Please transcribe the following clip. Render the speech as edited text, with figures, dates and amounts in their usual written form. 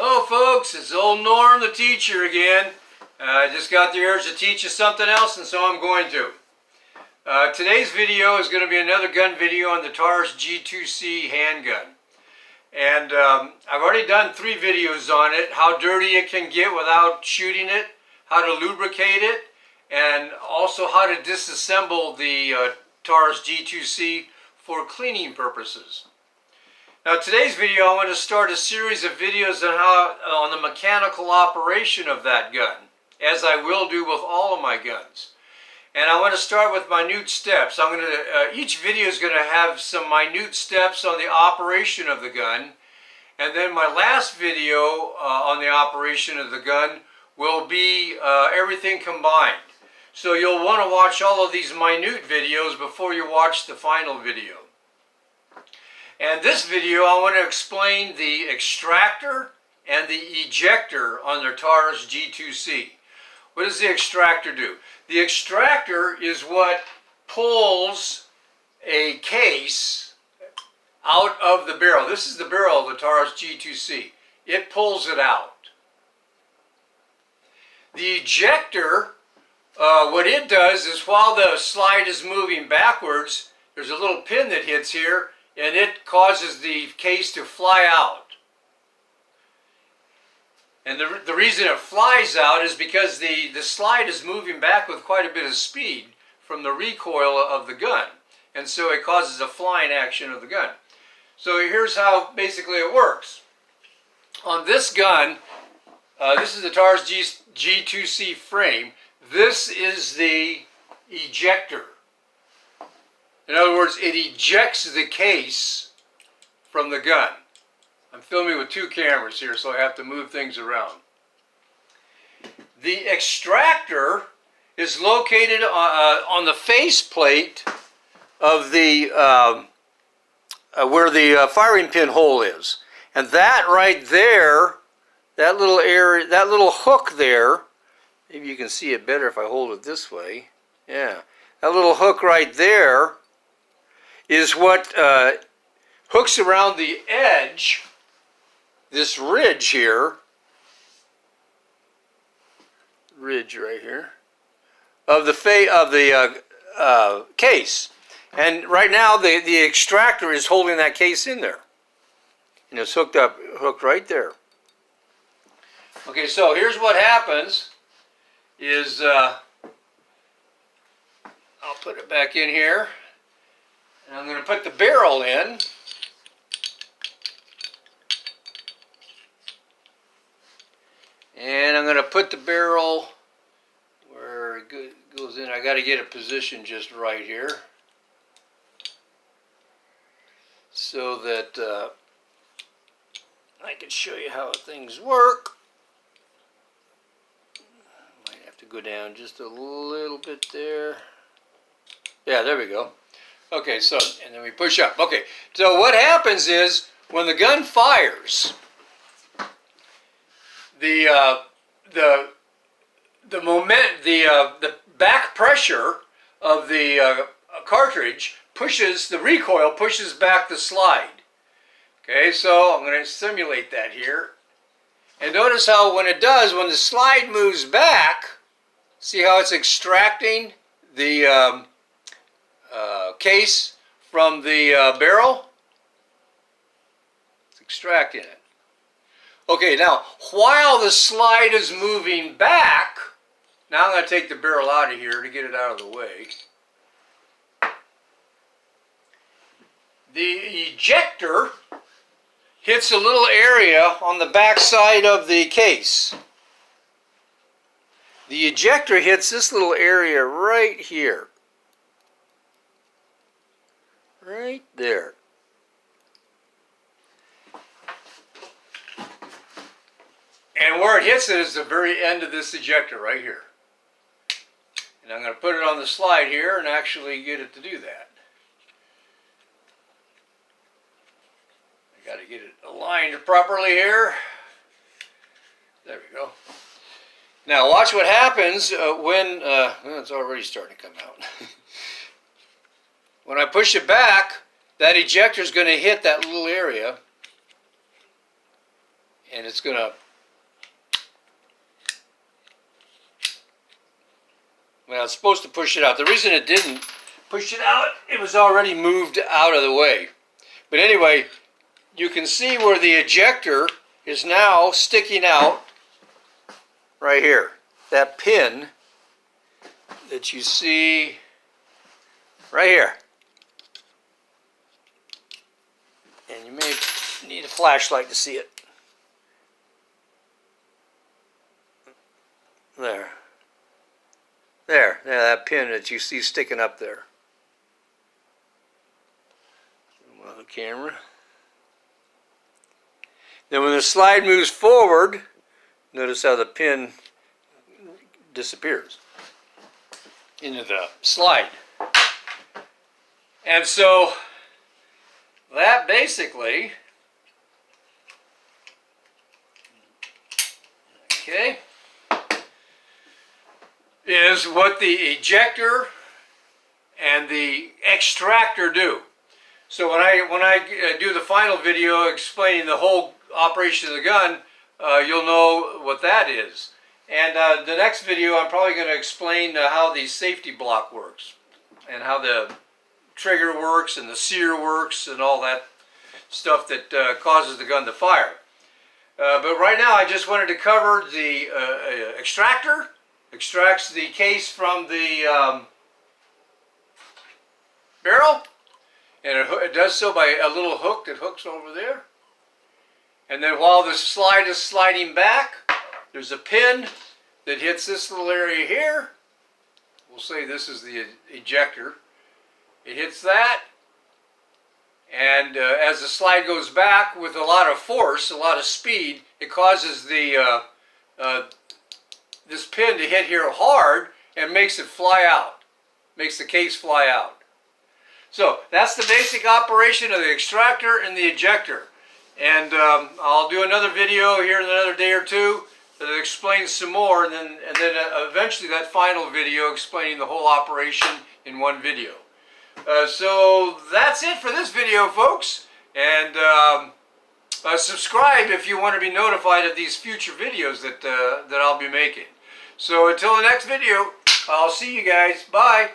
Hello folks, it's old Norm the teacher again. I just got the urge to teach you something else, and so I'm going to. Today's video is going to be another gun video on the Taurus G2C handgun. And I've already done 3 videos on it, how dirty it can get without shooting it, how to lubricate it, and also how to disassemble the Taurus G2C for cleaning purposes. Now today's video I want to start a series of videos on the mechanical operation of that gun, as I will do with all of my guns. And I want to start with minute steps. Each video is going to have some minute steps on the operation of the gun, and then my last video on the operation of the gun will be everything combined. So you'll want to watch all of these minute videos before you watch the final video. And this video I want to explain the extractor and the ejector on their Taurus G2C. What does the extractor do? The extractor is what pulls a case out of the barrel. This is the barrel of the Taurus G2C. It pulls it out. The ejector, what it does is while the slide is moving backwards, there's a little pin that hits here, and it causes the case to fly out. And the reason it flies out is because the slide is moving back with quite a bit of speed from the recoil of the gun. And so it causes a flying action of the gun. So here's how basically it works. On this gun, this is the Taurus G2C frame. This is the ejector. In other words, it ejects the case from the gun. I'm filming with 2 cameras here, so I have to move things around. The extractor is located on the faceplate of the where the firing pin hole is, and that right there, that little area, that little hook there. Maybe you can see it better if I hold it this way. Yeah, that little hook right there is what hooks around the edge, this ridge here, right here, of the case. And right now the extractor is holding that case in there, and it's hooked right there. Okay, so here's what happens is I'll put it back in here. And I'm going to put the barrel in. And I'm going to put the barrel where it goes in. I got to get it positioned just right here, so that I can show you how things work. Might have to go down just a little bit there. Yeah, there we go. Okay, so, and then we push up. Okay, so what happens is when the gun fires, the back pressure of the cartridge pushes, the recoil pushes back the slide. Okay, so I'm going to simulate that here. And notice how when it does, when the slide moves back, see how it's extracting the case from the barrel? It's extracting it. Okay, now while the slide is moving back, now I'm going to take the barrel out of here to get it out of the way. The ejector hits a little area on the back side of the case. The ejector hits this little area right here. Right there. And where it hits it is the very end of this ejector right here. And I'm going to put it on the slide here and actually get it to do that. I got to get it aligned properly here. There we go. Now watch what happens when, well, it's already starting to come out. When I push it back, that ejector is going to hit that little area, and it's going to, well, it's supposed to push it out. The reason it didn't push it out, it was already moved out of the way. But anyway, you can see where the ejector is now sticking out right here. That pin that you see right here. And you may need a flashlight to see it. There. There, that pin that you see sticking up there. On the camera. Then when the slide moves forward, notice how the pin disappears into the slide. And so that basically, okay, is what the ejector and the extractor do. So when I do the final video explaining the whole operation of the gun, you'll know what that is. And the next video I'm probably going to explain how the safety block works and how the trigger works and the sear works and all that stuff that causes the gun to fire. But right now I just wanted to cover the extractor. Extracts the case from the barrel, and it does so by a little hook that hooks over there. And then while the slide is sliding back, there's a pin that hits this little area here. We'll say this is the ejector. It hits that, and as the slide goes back with a lot of force, a lot of speed, it causes the this pin to hit here hard and makes it fly out, makes the case fly out. So that's the basic operation of the extractor and the ejector. And I'll do another video here in another day or two that explains some more, and then eventually that final video explaining the whole operation in one video. So that's it for this video, folks. And subscribe if you want to be notified of these future videos that I'll be making. So until the next video, I'll see you guys. Bye.